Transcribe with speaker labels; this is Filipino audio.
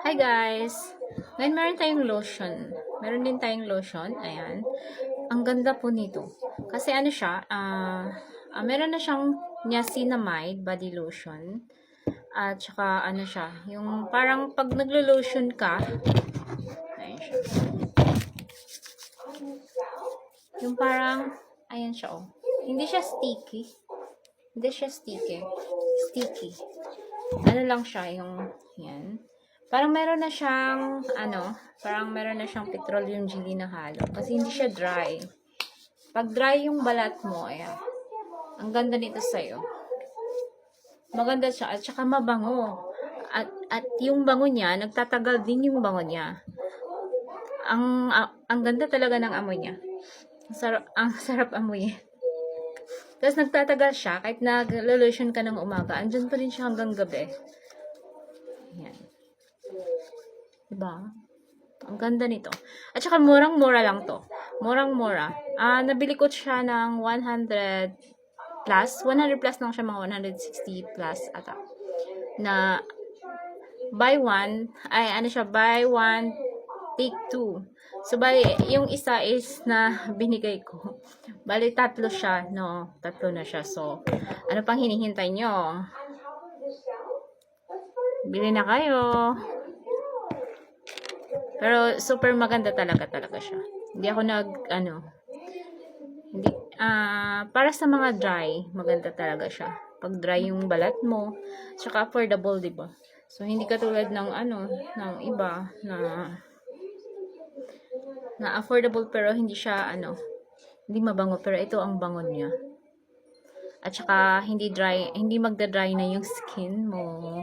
Speaker 1: Hi guys! Ngayon meron tayong lotion. Meron din tayong lotion. Ayan. Ang ganda po nito. Kasi ano siya, meron na siyang niacinamide body lotion. At saka ano siya, yung parang pag naglo-lotion ka, ayan siya. Yung parang, ayan siya oh. Hindi siya sticky. Hindi siya sticky. Sticky. Ano lang siya, yung, yan. Parang meron na siyang, parang meron na siyang petroleum jelly na halo. Kasi hindi siya dry. Pag dry yung balat mo, ayan. Ang ganda nito sa'yo. Maganda siya. At saka mabango. At yung bango niya, nagtatagal din yung bango niya. Ang ganda talaga ng amoy niya. Ang sarap amoy. Tapos nagtatagal siya, kahit nag-lotion ka ng umaga, andyan pa rin siya hanggang gabi. Ayan. Diba? Ang ganda nito. At saka murang-mura lang to. Murang-mura. Nabili ko siya ng 100 plus. 100 plus lang siya, mga 160 plus ata. Na buy one, buy one, take two. So, bali, yung isa is na binigay ko. Bali, tatlo siya, no? Tatlo na siya. So, ano pang hinihintay nyo? Bili na kayo. Pero, super maganda talaga siya. Hindi ako para sa mga dry, maganda talaga siya. Pag dry yung balat mo, tsaka affordable, diba? So, hindi katulad ng ng iba na affordable pero hindi siya hindi mabango, pero ito ang bango niya. At saka hindi magda-dry na yung skin mo.